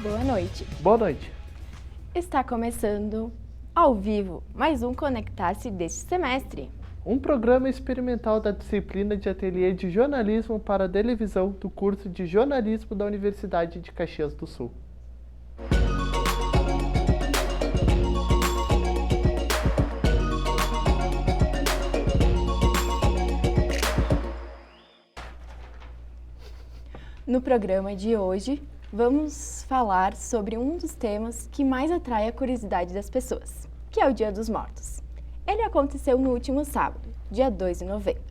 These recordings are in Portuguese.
Boa noite. Boa noite. Está começando ao vivo mais um Conectar-se deste semestre. Um programa experimental da disciplina de Ateliê de Jornalismo para a Televisão do curso de Jornalismo da Universidade de Caxias do Sul. No programa de hoje, vamos falar sobre um dos temas que mais atrai a curiosidade das pessoas, que é o Dia dos Mortos. Ele aconteceu no último sábado, dia 2 de novembro.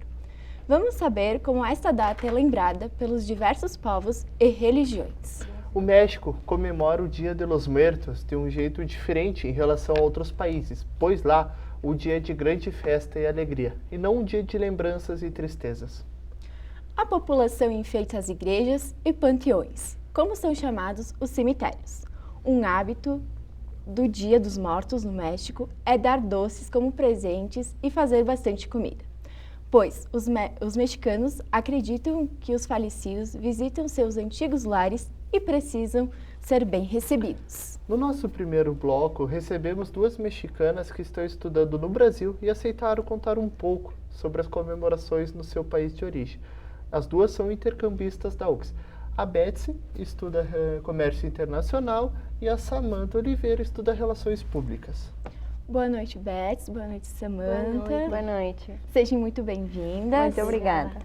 Vamos saber como esta data é lembrada pelos diversos povos e religiões. O México comemora o Dia de los Muertos de um jeito diferente em relação a outros países, pois lá o dia é de grande festa e alegria, e não um dia de lembranças e tristezas. A população enfeita as igrejas e panteões, como são chamados os cemitérios. Um hábito do Dia dos Mortos no México é dar doces como presentes e fazer bastante comida, pois os mexicanos acreditam que os falecidos visitam seus antigos lares e precisam ser bem recebidos. No nosso primeiro bloco, recebemos duas mexicanas que estão estudando no Brasil e aceitaram contar um pouco sobre as comemorações no seu país de origem. As duas são intercambistas da UFSC. A Betsy estuda Comércio Internacional e a Samantha Oliveira estuda Relações Públicas. Boa noite, Betsy. Boa noite, Samantha. Boa noite. Sejam muito bem-vindas. Muito obrigada.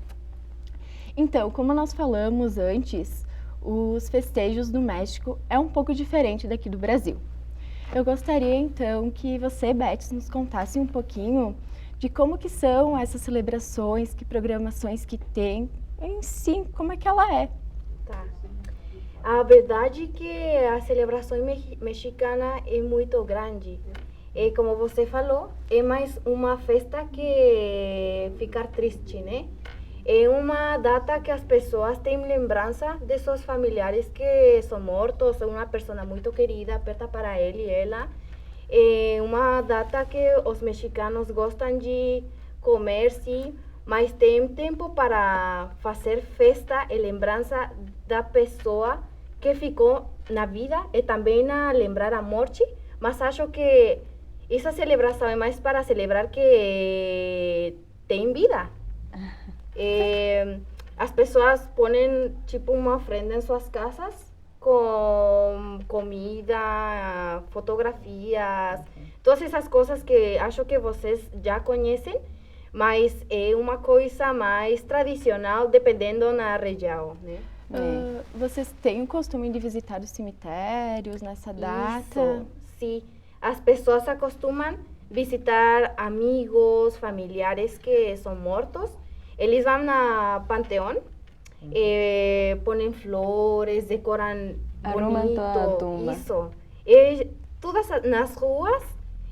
Então, como nós falamos antes, os festejos do México é um pouco diferente daqui do Brasil. Eu gostaria, então, que você, Betsy, nos contasse um pouquinho de como que são essas celebrações, que programações que tem, em si, como é que ela é. Tá. A verdade é que a celebração mexicana é muito grande. E como você falou, é mais uma festa que ficar triste, né? É uma data que as pessoas têm lembrança de seus familiares que são mortos, uma pessoa muito querida, aperta para ele e ela. É uma data que os mexicanos gostam de comer, sim, mas tem tempo para fazer festa e lembrança da pessoa que ficou na vida e também a lembrar a morte, mas acho que essa celebração é mais para celebrar que tem vida. As pessoas põem tipo uma ofrenda em suas casas com comida, fotografias, todas essas coisas que acho que vocês já conhecem, mas é uma coisa mais tradicional dependendo na região, né? Vocês têm o costume de visitar os cemitérios nessa data? Isso, sim. As pessoas acostumam visitar amigos, familiares que são mortos. Eles vão na panteão, põem flores, decoram Arrumam bonito. toda a tumba. Isso. E todas nas ruas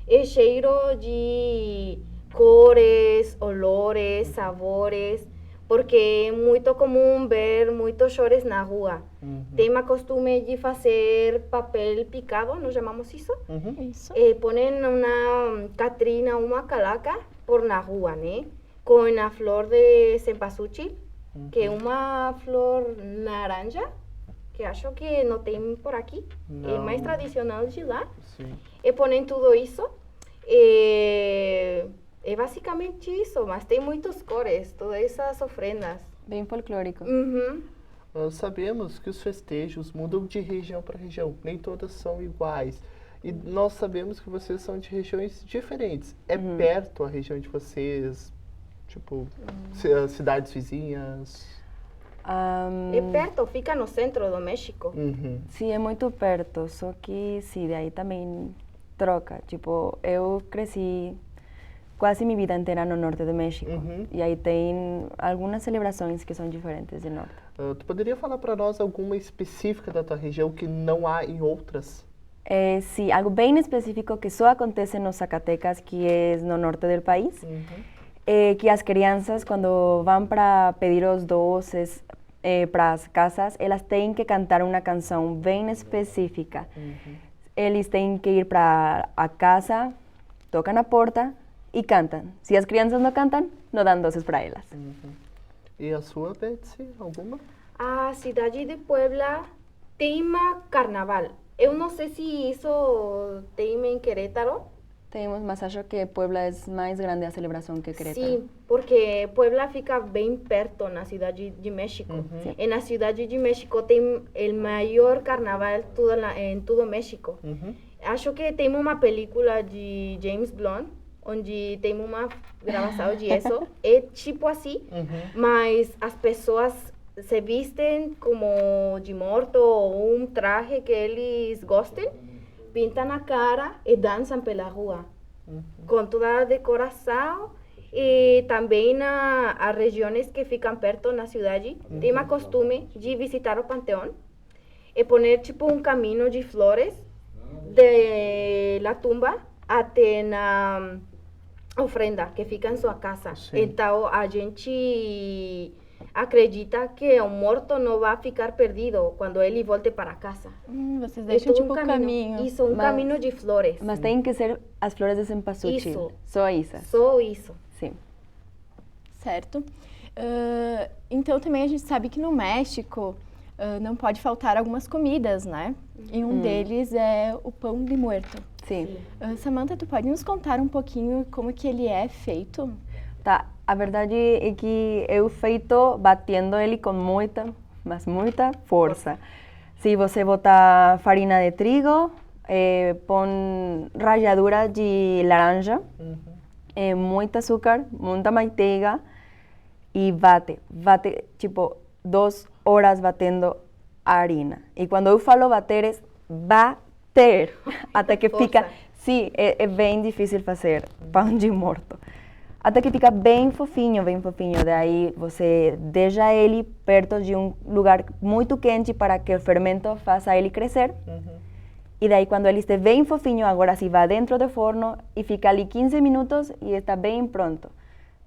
é cheiro de cores, olores, sabores, porque é muito comum ver muitos chores na rua. Tem o costume de fazer papel picado, nós chamamos isso. Isso. E põem uma catrina, uma calaca por na rua, né? Com a flor de cempasúchil, que é uma flor laranja, que acho que não tem por aqui. Não. É mais tradicional de lá. Sim. E põem tudo isso. É basicamente isso, mas tem muitas cores, todas essas ofrendas. Bem folclórico. Nós sabemos que os festejos mudam de região para região, nem todas são iguais. E nós sabemos que vocês são de regiões diferentes. É perto a região de vocês, tipo, cidades vizinhas? É perto, fica no centro do México. Sim, é muito perto, só que sim, daí também troca. Tipo, eu cresci quase minha vida inteira no norte do México. E aí tem algumas celebrações que são diferentes do norte. Tu poderia falar para nós alguma específica da tua região que não há em outras? Sim, algo bem específico que só acontece nos Zacatecas, que é no norte do país. Que as crianças, quando vão para pedir os doces para as casas, elas têm que cantar uma canção bem específica. Eles têm que ir para a casa, tocam na porta e cantam. Se as crianças não cantam, não dão doces para elas. E a sua, Betsy, alguma? A cidade de Puebla tema carnaval. Eu não sei se isso tem em Querétaro. Temos, mas acho que Puebla é mais grande a celebração que Querétaro. Sim, porque Puebla fica bem perto na cidade de México. Sim. E na cidade de México tem o maior carnaval em todo México. Acho que tem uma película de James Blunt, onde tem uma gravação disso. É tipo assim, mas as pessoas se vestem como de morto ou um traje que eles gostem, pintam a cara e dançam pela rua. Com toda a decoração e também as regiões que ficam perto na cidade tem uma costume de visitar o panteão e poner tipo um caminho de flores de la tumba até na ofrenda que fica em sua casa. Sim. Então a gente acredita que o morto não vai ficar perdido quando ele volte para casa. Vocês deixam tipo caminho. Isso, um caminho de flores. Mas tem que ser as flores de cempasúchil. Isso. Só isso. Só isso. Sim. Certo. Então também a gente sabe que no México não pode faltar algumas comidas, né? E um deles é o pão de muerto. Sim. Samantha, tu pode nos contar um pouquinho como que ele é feito? Tá, a verdade é que eu feito batendo ele com muita, mas muita força. Se você botar farinha de trigo, põe ralladura de laranja, muito açúcar, muita manteiga e bate tipo 2 horas batendo a harina. E quando eu falo bater, é bater, até que fica... Sim, é bem difícil fazer pão de morto. Até que fica bem fofinho, bem fofinho. Daí você deixa ele perto de um lugar muito quente para que o fermento faça ele crescer. E daí quando ele estiver bem fofinho, agora sim vai dentro do forno e fica ali 15 minutos e está bem pronto.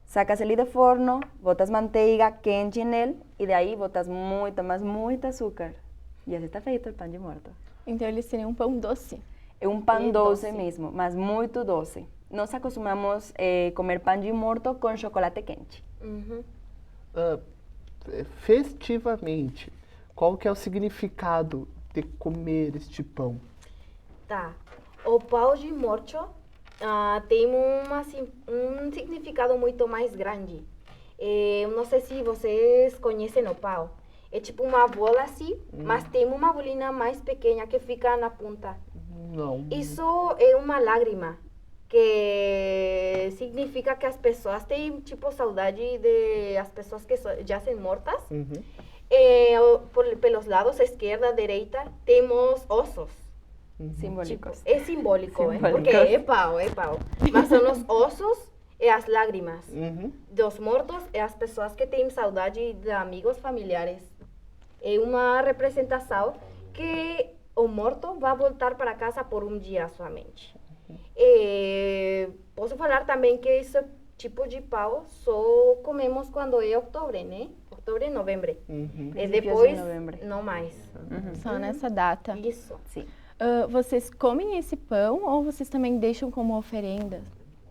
Sacas ele do forno, botas manteiga quente nele e daí botas muito, mas muito açúcar. E assim está feito o pão de morto. Então ele seria um pão doce. É um pão É doce doce. mesmo, mas muito doce. Nós acostumamos comer pão de morto com chocolate quente. Festivamente, qual que é o significado de comer este pão? Tá. O pão de morto tem um significado muito mais grande. Eu não sei se vocês conhecem o pão. É tipo uma bola assim, mas tem uma bolinha mais pequena que fica na ponta. Não. Isso é uma lágrima, que significa que as pessoas têm tipo saudade de as pessoas que já são mortas. Pelos lados, esquerda, direita, temos ossos. Simbólicos. Tipo, é simbólico, Simbólicos. porque é pau. Mas são os ossos e as lágrimas dos mortos e as pessoas que têm saudade de amigos familiares. É uma representação que o morto vai voltar para casa por um dia somente. Posso falar também que esse tipo de pão só comemos quando é outubro, né? Outubro e novembro. E Princípios depois, de novembro. não mais. Só nessa data. Isso. Sim. Vocês comem esse pão ou vocês também deixam como oferenda?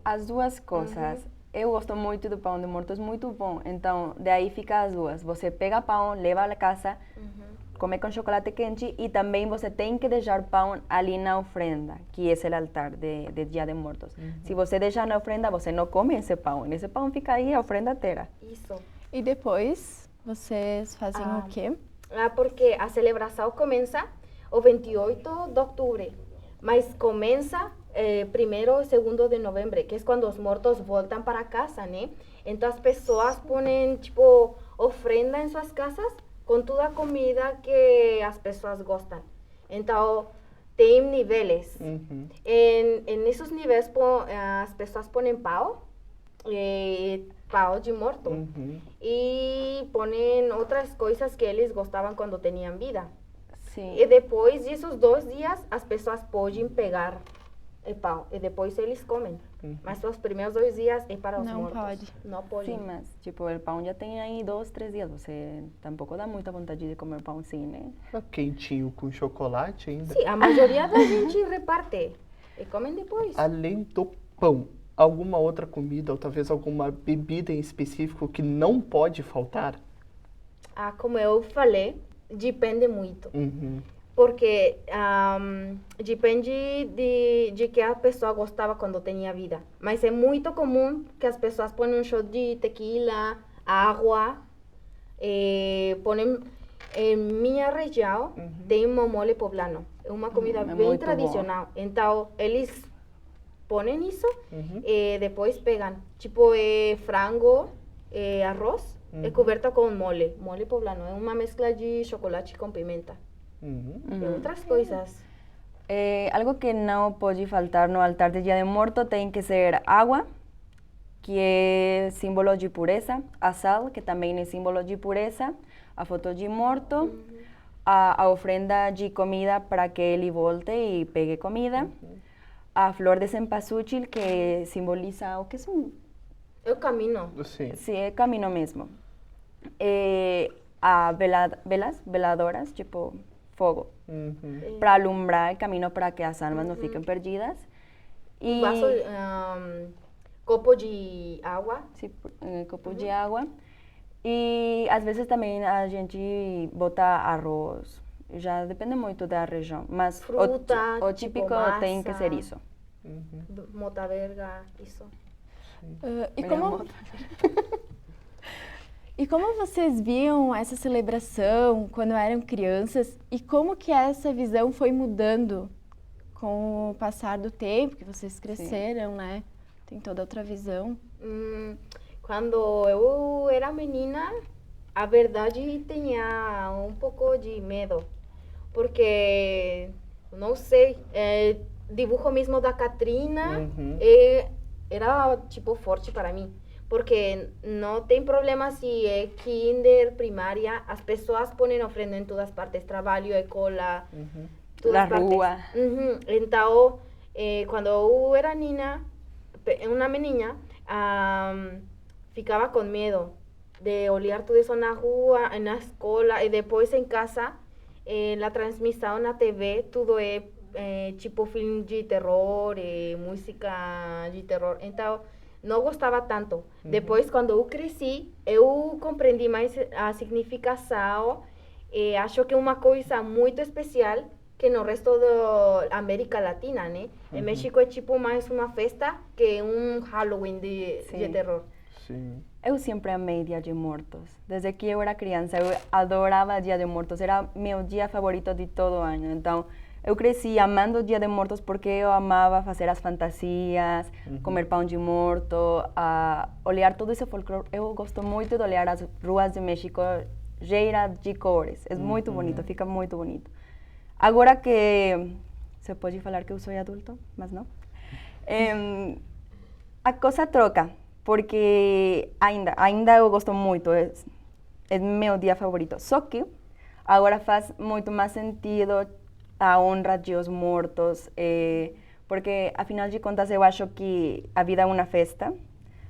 As duas coisas. Eu gosto muito do pão de morto, é muito bom. Então, daí fica as duas. Você pega pão, leva a casa, come com chocolate quente e também você tem que deixar pão ali na ofrenda, que é o altar de Dia de Mortos. Se você deixar na ofrenda, você não come esse pão. Esse pão fica aí a ofrenda inteira. Isso. E depois vocês fazem o quê? Porque a celebração começa o 28 de outubro, mas começa primeiro ou segundo de novembro, que é quando os mortos voltam para casa, né? Então as pessoas põem tipo ofrenda em suas casas com toda a comida que as pessoas gostam. Então tem níveis. Em esses níveis as pessoas põem pão de morto e põem outras coisas que eles gostavam quando tinham vida. Sim. E depois desses 2 dias, as pessoas podem pegar o pão e depois eles comem. Mas os primeiros 2 dias é para os Não mortos. pode. Não pode. Sim, mas tipo, o pão já tem aí 2, 3 dias. Você tampouco dá muita vontade de comer pão assim, né? Quentinho com chocolate ainda. Sim, a maioria da gente reparte e comem depois. Além do pão, alguma outra comida ou talvez alguma bebida em específico que não pode faltar? Como eu falei, depende muito. Uhum. Porque depende de que a pessoa gostava quando tinha vida. Mas é muito comum que as pessoas põem um shot de tequila, água, põem... Em minha região tem um mole poblano. É uma comida bem muito tradicional. Então, eles põem isso e depois pegam. Tipo, frango, arroz, é coberto com mole. Mole poblano. É uma mescla de chocolate com pimenta. E outras coisas. Algo que não pode faltar no altar de Dia de Morto tem que ser água, que é símbolo de pureza, a sal, que também é símbolo de pureza, a foto de morto, a ofrenda de comida para que ele volte e pegue comida, a flor de cempasúchil, que simboliza o que é É o caminho. Sim. sim, é caminho mesmo. A veladoras, tipo fogo, para alumbrar o caminho para que as almas não fiquem perdidas. Um vaso, copo de água. Sim, copo de água. E às vezes também a gente bota arroz. Já depende muito da região, mas Fruta, o tipo típico tem que massa. ser isso. Mota verga, isso. E como vocês viam essa celebração quando eram crianças e como que essa visão foi mudando com o passar do tempo, que vocês cresceram, né? Tem toda outra visão. Quando eu era menina, a verdade tinha um pouco de medo, porque, não sei, dibujo mesmo da Catrina era tipo forte para mim, porque não tem problema se é kinder, primária, as pessoas põem ofrenda em todas partes, trabalho, escola, todas Na partes. rua. Então, quando eu era uma menina, ficava com medo de olhar tudo isso na rua, na escola e depois em casa, a transmissão na TV, tudo é tipo filme de terror, música de terror. Então, não gostava tanto. Depois, quando eu cresci, eu compreendi mais a significação e acho que é uma coisa muito especial que no resto da América Latina, né? Em México é tipo mais uma festa que um Halloween de terror. Sim. Eu sempre amei Dia de Mortos. Desde que eu era criança, eu adorava Dia de Mortos. Era meu dia favorito de todo ano. Então, eu cresci amando o Dia de Mortos porque eu amava fazer as fantasias, comer pão de morto, olhar todo esse folclore. Eu gosto muito de olhar as ruas de México cheiras de cores. É muito bonito, fica muito bonito. Agora que se pode falar que eu sou adulto, mas não. A coisa troca, porque ainda eu gosto muito, é meu dia favorito. Só que agora faz muito mais sentido a honra dos mortos, porque afinal de contas eu acho que a vida é uma festa.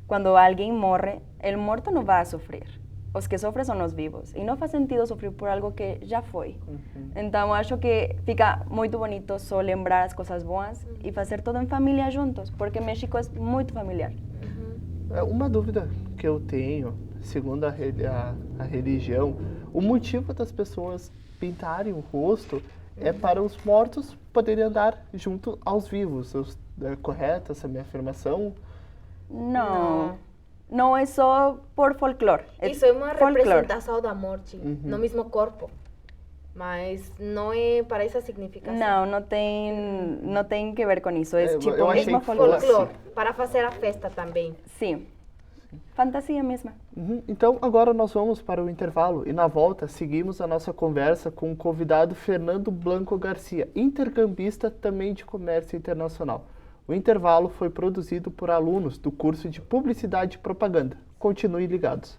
Quando alguém morre, o morto não vai sofrer. Os que sofrem são os vivos. E não faz sentido sofrer por algo que já foi. Então, acho que fica muito bonito só lembrar as coisas boas e fazer tudo em família juntos, porque México é muito familiar. Uma dúvida que eu tenho, segundo a religião, o motivo das pessoas pintarem o rosto é para os mortos poderem andar junto aos vivos. É correto essa minha afirmação? Não é só por folclore. Isso é uma representação da morte, no mesmo corpo. Mas não é para essa significação. Não tem que ver com isso. É tipo eu achei mesmo que folclore. Folclore, para fazer a festa também. Sim. Fantasia mesma. Então, agora nós vamos para o intervalo e na volta seguimos a nossa conversa com o convidado Fernando Blanco Garcia, intercambista também de comércio internacional. O intervalo foi produzido por alunos do curso de Publicidade e Propaganda. Continue ligados.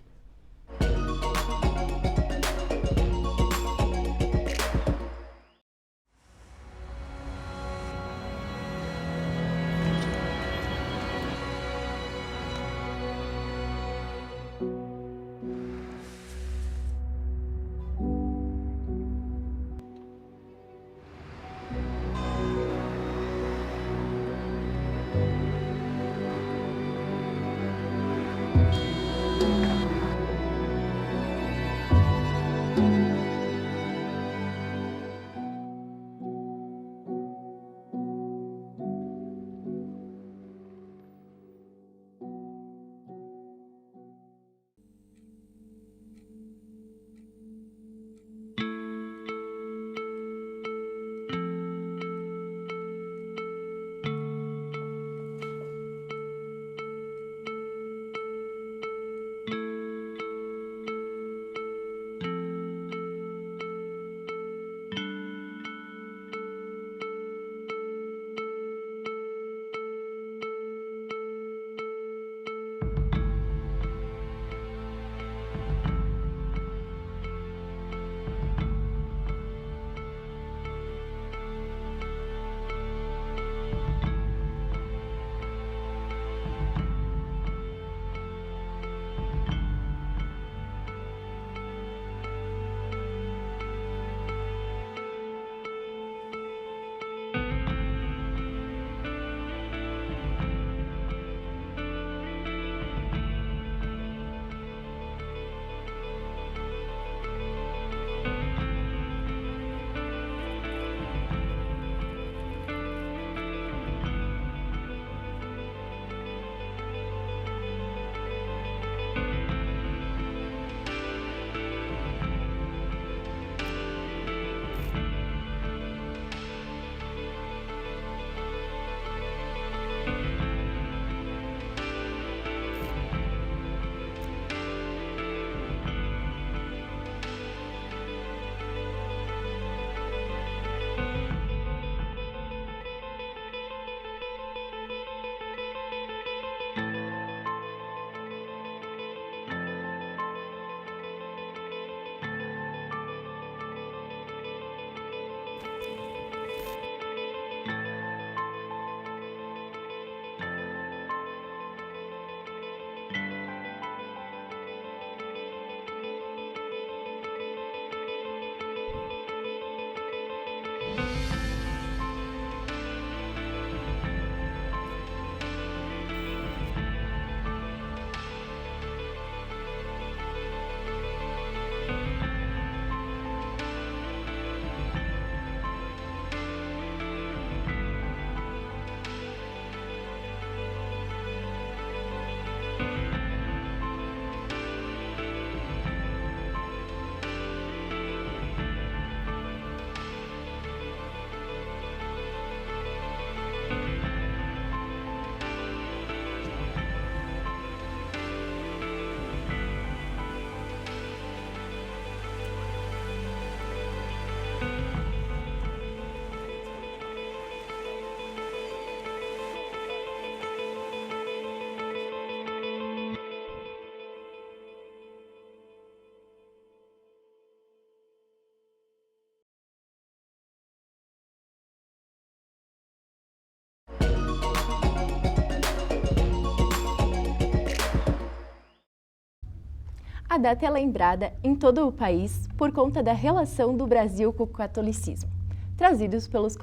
A data é lembrada em todo o país por conta da relação do Brasil com o catolicismo. Trazidos pelos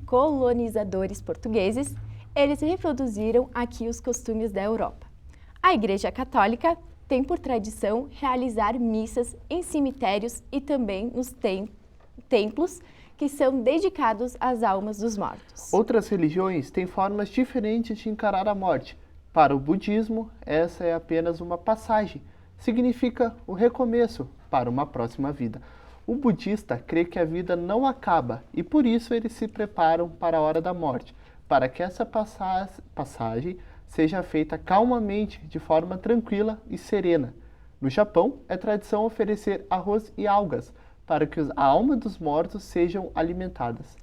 colonizadores portugueses, eles reproduziram aqui os costumes da Europa. A Igreja Católica tem por tradição realizar missas em cemitérios e também nos templos que são dedicados às almas dos mortos. Outras religiões têm formas diferentes de encarar a morte. Para o budismo, essa é apenas uma passagem. Significa o recomeço para uma próxima vida. O budista crê que a vida não acaba e por isso eles se preparam para a hora da morte, para que essa passagem seja feita calmamente, de forma tranquila e serena. No Japão, é tradição oferecer arroz e algas para que a alma dos mortos sejam alimentadas.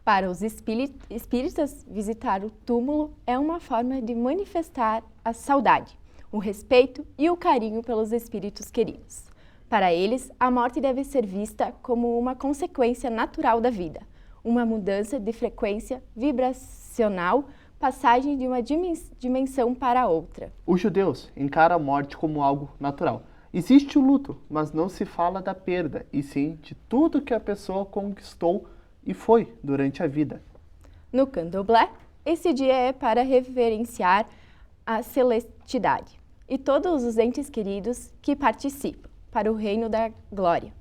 Para os espíritas, visitar o túmulo é uma forma de manifestar a saudade, o respeito e o carinho pelos espíritos queridos. Para eles, a morte deve ser vista como uma consequência natural da vida, uma mudança de frequência vibracional, passagem de uma dimensão para outra. Os judeus encaram a morte como algo natural. Existe o luto, mas não se fala da perda, e sim de tudo que a pessoa conquistou e foi durante a vida. No Candomblé, esse dia é para reverenciar a celestialidade e todos os entes queridos que participam para o reino da glória,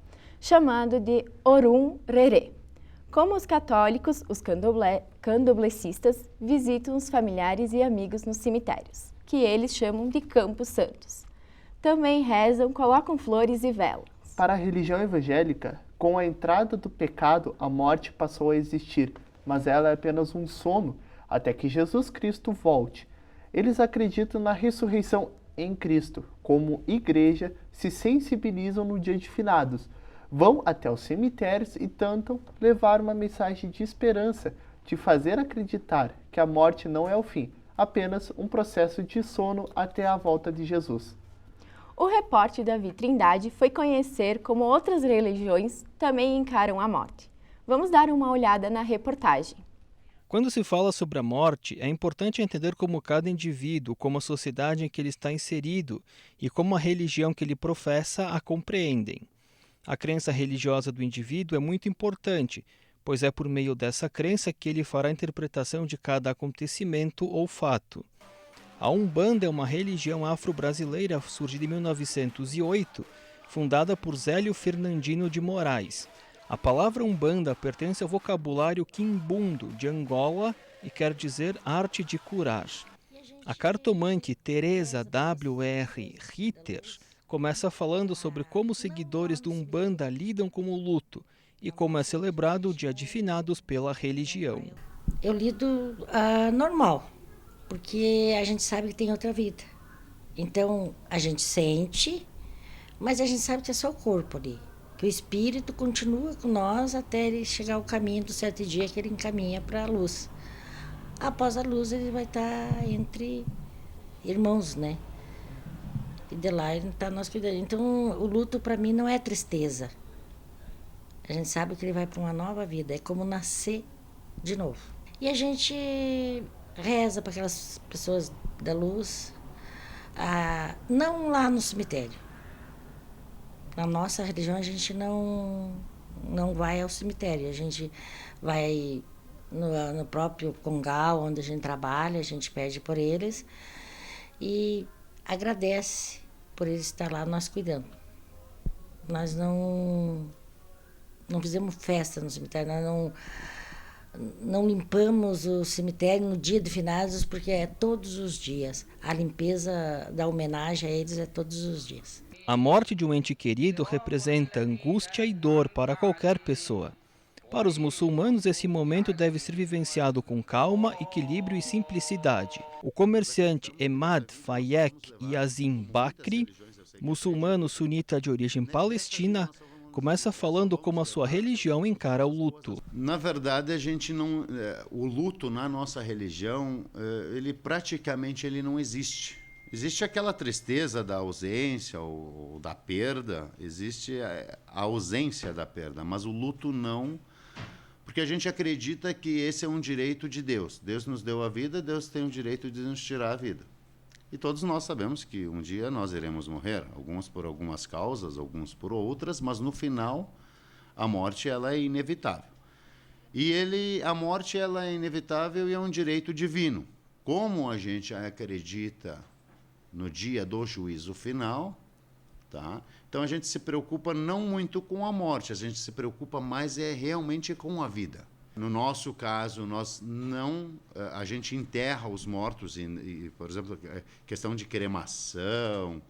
chamado de Orum Rerê. Como os católicos, os candomblecistas visitam os familiares e amigos nos cemitérios, que eles chamam de campos santos. Também rezam, colocam flores e velas. Para a religião evangélica, com a entrada do pecado, a morte passou a existir, mas ela é apenas um sono até que Jesus Cristo volte. Eles acreditam na ressurreição em Cristo. Como igreja, se sensibilizam no dia de finados, vão até os cemitérios e tentam levar uma mensagem de esperança, de fazer acreditar que a morte não é o fim, apenas um processo de sono até a volta de Jesus. O repórter Davi Trindade foi conhecer como outras religiões também encaram a morte. Vamos dar uma olhada na reportagem. Quando se fala sobre a morte, é importante entender como cada indivíduo, como a sociedade em que ele está inserido e como a religião que ele professa a compreendem. A crença religiosa do indivíduo é muito importante, pois é por meio dessa crença que ele fará a interpretação de cada acontecimento ou fato. A Umbanda é uma religião afro-brasileira surgida em 1908, fundada por Zélio Fernandino de Moraes. A palavra Umbanda pertence ao vocabulário quimbundo de Angola e quer dizer arte de curar. A cartomante Teresa W.R. Ritter começa falando sobre como os seguidores do Umbanda lidam com o luto e como é celebrado o Dia de Finados pela religião. Eu lido normal, porque a gente sabe que tem outra vida. Então, a gente sente, mas a gente sabe que é só o corpo ali. Que o espírito continua com nós até ele chegar ao caminho do certo dia que ele encaminha para a luz. Após a luz, ele vai estar entre irmãos, né? E de lá ele está nós cuidando. Então, o luto para mim não é tristeza. A gente sabe que ele vai para uma nova vida, é como nascer de novo. E a gente reza para aquelas pessoas da luz, não lá no cemitério. Na nossa religião, a gente não vai ao cemitério, a gente vai no próprio Congal, onde a gente trabalha, a gente pede por eles e agradece por eles estar lá, nós cuidando. Nós não fizemos festa no cemitério, nós não limpamos o cemitério no dia de finados, porque é todos os dias. A limpeza da homenagem a eles é todos os dias. A morte de um ente querido representa angústia e dor para qualquer pessoa. Para os muçulmanos, esse momento deve ser vivenciado com calma, equilíbrio e simplicidade. O comerciante Emad Fayek Yazim Bakri, muçulmano sunita de origem palestina, começa falando como a sua religião encara o luto. Na verdade, a gente não, o luto na nossa religião, ele praticamente não existe. Existe aquela tristeza da ausência ou da perda, existe a ausência da perda, mas o luto não, porque a gente acredita que esse é um direito de Deus. Deus nos deu a vida, Deus tem o direito de nos tirar a vida. E todos nós sabemos que um dia nós iremos morrer, alguns por algumas causas, alguns por outras, mas no final a morte ela é inevitável. E a morte ela é inevitável e é um direito divino. Como a gente acredita no dia do juízo final, tá? Então a gente se preocupa não muito com a morte, a gente se preocupa mais realmente com a vida. No nosso caso, a gente enterra os mortos, por exemplo, questão de cremação,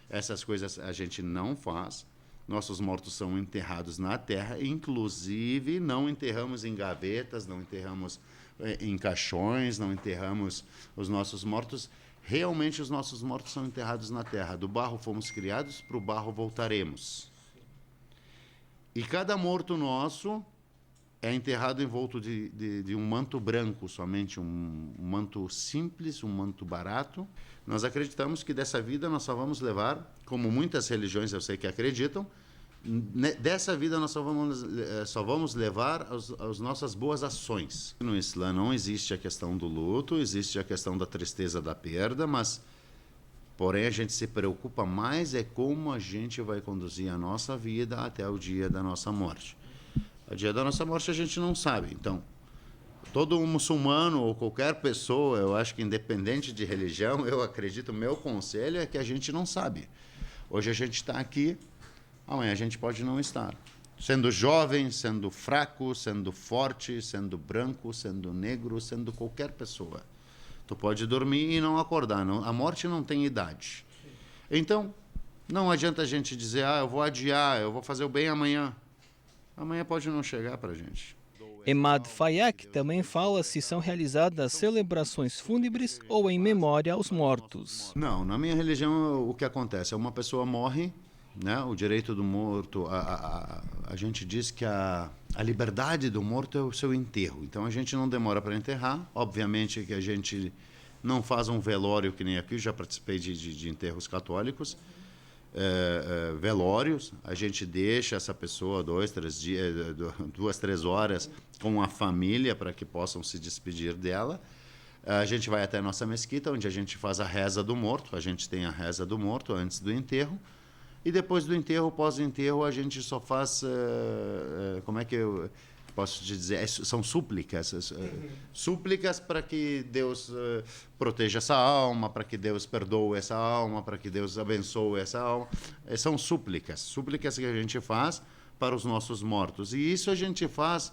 essas coisas a gente não faz. Nossos mortos são enterrados na terra, inclusive não enterramos em gavetas, não enterramos em caixões, não enterramos os nossos mortos. Realmente os nossos mortos são enterrados na terra. Do barro fomos criados, para o barro voltaremos. E cada morto nosso é enterrado envolto de um manto branco, somente um manto simples, um manto barato. Nós acreditamos que dessa vida nós só vamos levar, como muitas religiões eu sei que acreditam, dessa vida nós só vamos levar as nossas boas ações. No Islã não existe a questão do luto, existe a questão da tristeza da perda, mas, porém, a gente se preocupa mais como a gente vai conduzir a nossa vida até o dia da nossa morte. O dia da nossa morte a gente não sabe. Então, todo muçulmano ou qualquer pessoa, eu acho que independente de religião, eu acredito, meu conselho é que a gente não sabe. Hoje a gente está aqui, amanhã a gente pode não estar. Sendo jovem, sendo fraco, sendo forte, sendo branco, sendo negro, sendo qualquer pessoa. Tu pode dormir e não acordar. Não, a morte não tem idade. Então, não adianta a gente dizer, eu vou adiar, eu vou fazer o bem amanhã. Amanhã pode não chegar para a gente. Emad Fayak também fala se são realizadas celebrações fúnebres ou em memória aos mortos. Não, na minha religião o que acontece? Uma pessoa morre, né? O direito do morto, a gente diz que a liberdade do morto é o seu enterro. Então a gente não demora para enterrar. Obviamente que a gente não faz um velório que nem aqui, já participei de enterros católicos. Velórios, a gente deixa essa pessoa 2, 3 horas com a família para que possam se despedir dela. A gente vai até a nossa mesquita, onde a gente faz a reza do morto. A gente tem a reza do morto antes do enterro. E depois do enterro, pós-enterro, a gente só faz, como é que eu posso te dizer? São súplicas. Súplicas para que Deus proteja essa alma, para que Deus perdoe essa alma, para que Deus abençoe essa alma. São súplicas que a gente faz para os nossos mortos. E isso a gente faz,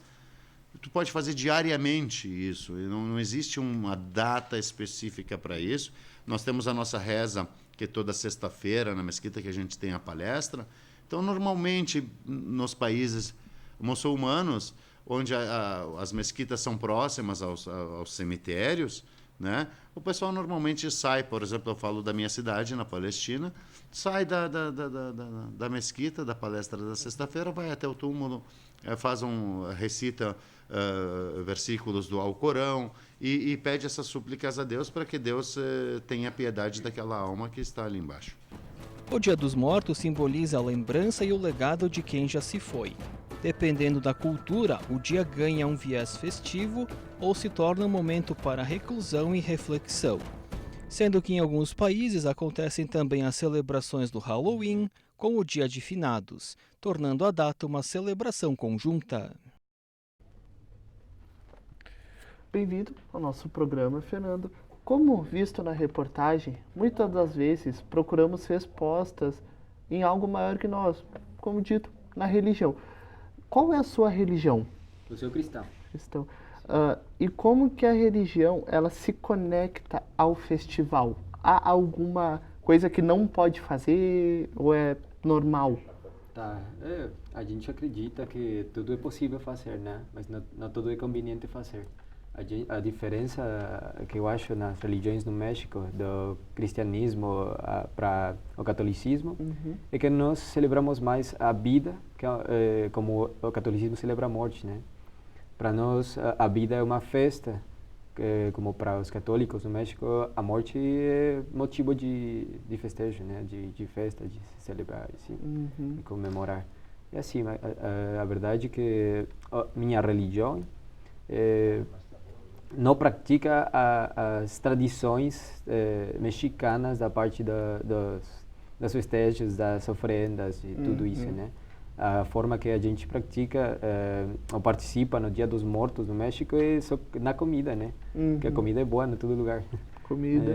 tu pode fazer diariamente isso. Não existe uma data específica para isso. Nós temos a nossa reza, que toda sexta-feira, na mesquita, que a gente tem a palestra. Então, normalmente, nos países muçulmanos, onde as mesquitas são próximas aos cemitérios, né? O pessoal normalmente sai, por exemplo, eu falo da minha cidade, na Palestina, sai da mesquita, da palestra da sexta-feira, vai até o túmulo, recita versículos do Alcorão e pede essas súplicas a Deus para que Deus tenha piedade daquela alma que está ali embaixo. O Dia dos Mortos simboliza a lembrança e o legado de quem já se foi. Dependendo da cultura, o dia ganha um viés festivo ou se torna um momento para reclusão e reflexão. Sendo que em alguns países acontecem também as celebrações do Halloween com o Dia de Finados, tornando a data uma celebração conjunta. Bem-vindo ao nosso programa, Fernando. Como visto na reportagem, muitas das vezes procuramos respostas em algo maior que nós, como dito, na religião. Qual é a sua religião? Eu sou cristão. Cristão. E como que a religião ela se conecta ao festival? Há alguma coisa que não pode fazer ou é normal? Tá, a gente acredita que tudo é possível fazer, né? Mas não tudo é conveniente fazer. A diferença que eu acho nas religiões no México, do cristianismo para o catolicismo, é que nós celebramos mais a vida, como o catolicismo celebra a morte, né? Para nós, a vida é uma festa, como para os católicos no México, a morte é motivo de festejo, né? De festa, de celebrar, assim, de comemorar. E assim, a verdade é que minha religião não pratica as tradições mexicanas da parte das festejos, das oferendas e tudo isso, né? A forma que a gente pratica ou participa no Dia dos Mortos no México é só na comida, né? Porque a comida é boa em todo lugar. Comida.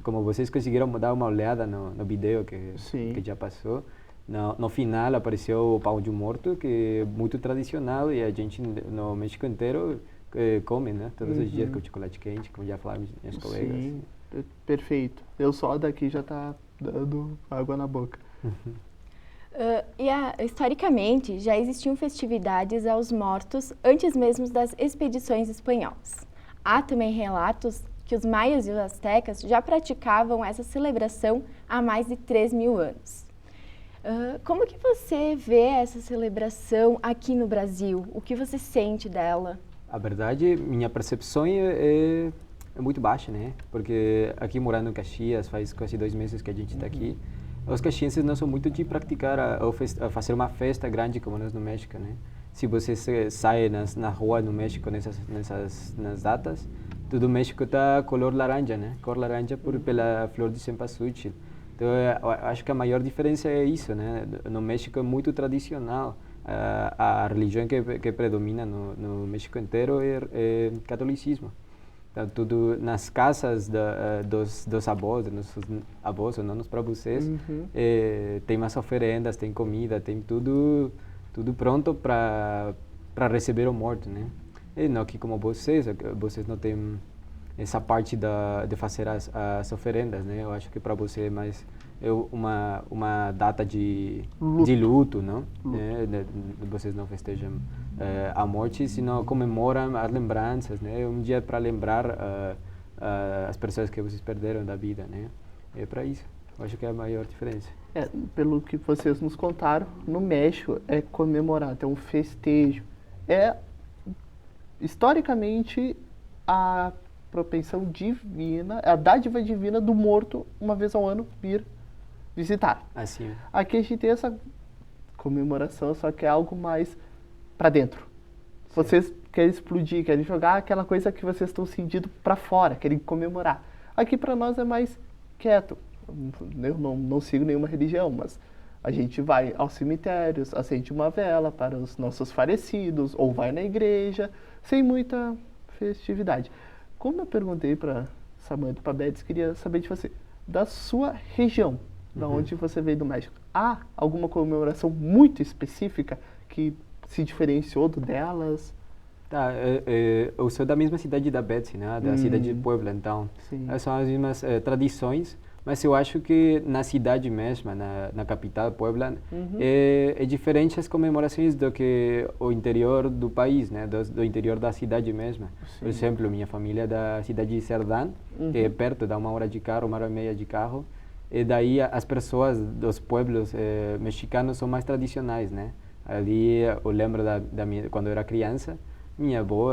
Como vocês conseguiram dar uma olhada no vídeo que já passou, no final apareceu o pão de morto, que é muito tradicional e a gente no México inteiro come, né? Todos os dias com chocolate quente, como já falaram minhas colegas. Sim, perfeito. Eu só daqui já tá dando água na boca. Historicamente, já existiam festividades aos mortos antes mesmo das expedições espanholas. Há também relatos que os maias e os astecas já praticavam essa celebração há mais de 3.000 anos. Como que você vê essa celebração aqui no Brasil? O que você sente dela? A verdade, minha percepção é muito baixa, né? Porque aqui morando em Caxias, faz quase 2 meses que a gente está aqui, os caxienses não são muito de praticar a fazer uma festa grande como nós no México, né? Se você sai na rua no México nas datas, todo o México está color laranja, né? Cor laranja pela flor de cempasúchil. Então, eu acho que a maior diferença é isso, né? No México é muito tradicional. A religião que predomina no México inteiro é catolicismo. Então, tudo nas casas dos avós, dos nossos avós, ou não para vocês, tem mais oferendas, tem comida, tem tudo pronto para receber o morto, né? E não que como vocês não têm essa parte de fazer as oferendas, né? Eu acho que para você é mais uma data de luto, não? Vocês não festejam a morte, senão comemoram as lembranças, né? É um dia para lembrar as pessoas que vocês perderam da vida, né? É para isso. Eu acho que é a maior diferença. Pelo que vocês nos contaram, no México é comemorado, é um festejo. É historicamente a propensão divina, a dádiva divina do morto uma vez ao ano vir visitar. Assim. Aqui a gente tem essa comemoração, só que é algo mais para dentro. Vocês querem explodir, querem jogar aquela coisa que vocês estão sentindo para fora, querem comemorar. Aqui para nós é mais quieto. Eu não sigo nenhuma religião, mas a gente vai aos cemitérios, acende uma vela para os nossos falecidos, ou vai na igreja, sem muita festividade. Como eu perguntei para Samantha e para Betis, queria saber de você, da sua região, da onde você veio do México, há alguma comemoração muito específica que se diferenciou delas? Tá, eu sou da mesma cidade da Betsy, né? Da cidade de Puebla, então são as mesmas tradições, mas eu acho que na cidade mesma, na capital, Puebla, é diferente as comemorações do que o interior do país, né? Do interior da cidade mesma. Por exemplo, minha família é da cidade de Cerdán, que é perto, dá 1 hora de carro, 1h30 de carro, e daí as pessoas dos pueblos mexicanos são mais tradicionais, né? Ali eu lembro quando eu era criança, minha avó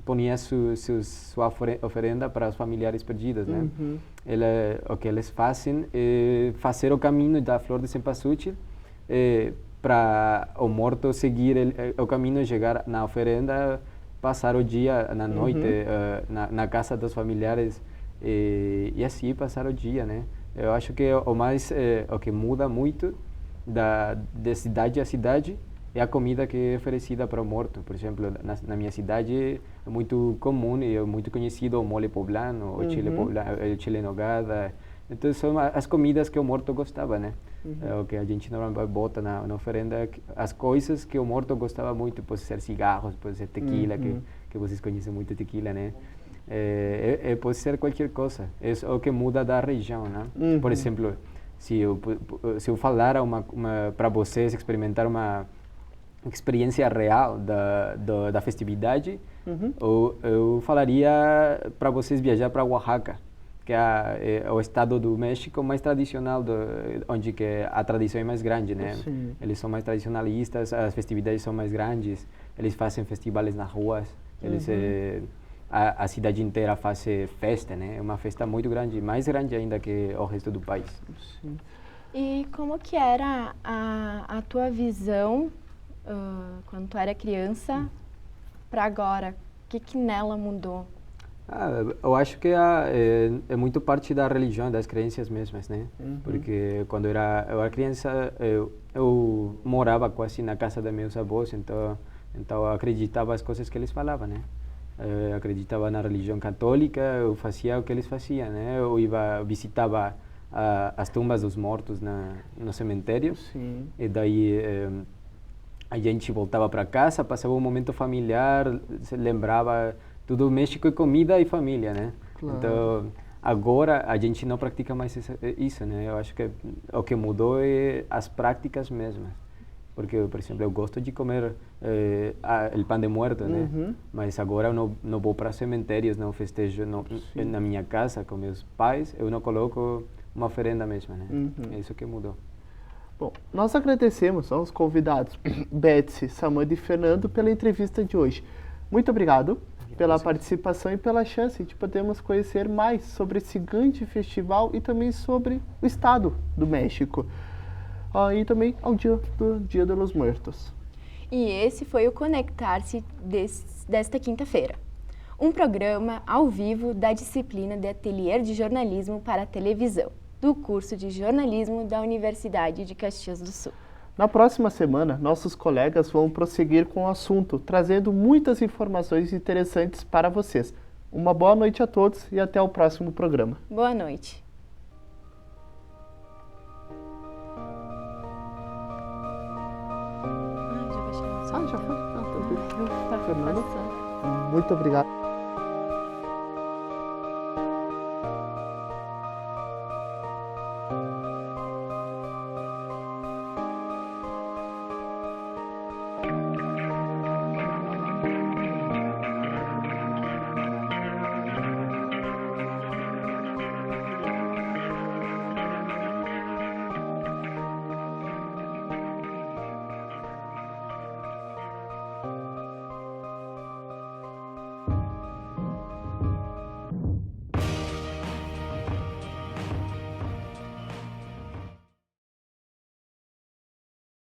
ponia sua oferenda para os familiares perdidos, né? O que eles fazem é fazer o caminho da flor de cempasúchil para o morto seguir o caminho, chegar na oferenda, passar o dia, na noite, na casa dos familiares e assim passar o dia, né? Eu acho que o que muda muito de cidade a cidade é a comida que é oferecida para o morto. Por exemplo, na minha cidade é muito comum e é muito conhecido o mole poblano, o chile poblano, o chile nogada. Então são as comidas que o morto gostava, né? O que a gente normalmente bota na oferenda, as coisas que o morto gostava muito, pode ser cigarros, pode ser tequila, que vocês conhecem muito tequila, né? Pode ser qualquer coisa. É o que muda da região, né? Por exemplo, se eu falar para vocês experimentar uma experiência real da festividade, eu falaria para vocês viajar para Oaxaca, que é o estado do México mais tradicional, onde que a tradição é mais grande, né? Eles são mais tradicionalistas, as festividades são mais grandes, eles fazem festivais nas ruas, a cidade inteira faz festa, né? É uma festa muito grande, mais grande ainda que o resto do país. E como que era a tua visão quando tu era criança para agora? que nela mudou? Eu acho que é muito parte da religião, das crenças mesmas, né? Porque quando eu era criança, eu morava quase na casa dos meus avós, então eu acreditava as coisas que eles falavam, né? Eu acreditava na religião católica, eu fazia o que eles faziam, né? Eu visitava as tumbas dos mortos no cemitério. Sim. E daí a gente voltava para casa, passava um momento familiar, se lembrava tudo México e comida e família, né? Claro. Então agora a gente não pratica mais isso, né? Eu acho que o que mudou é as práticas mesmas. Porque, por exemplo, eu gosto de comer o pão de muerto, né? Mas agora eu não vou para cemitérios, não festejo na minha casa com meus pais, eu não coloco uma oferenda mesmo, né? É isso que mudou. Bom, nós agradecemos aos convidados Betsy, Samanda e Fernando pela entrevista de hoje. Muito obrigado pela participação e pela chance de podermos conhecer mais sobre esse grande festival e também sobre o estado do México. E também ao Dia de los Muertos. E esse foi o Conectar-se desta quinta-feira. Um programa ao vivo da disciplina de Ateliê de Jornalismo para a Televisão, do curso de jornalismo da Universidade de Caxias do Sul. Na próxima semana, nossos colegas vão prosseguir com o assunto, trazendo muitas informações interessantes para vocês. Uma boa noite a todos e até o próximo programa. Boa noite. Já foi? Tá Fernando, passando. muito obrigado.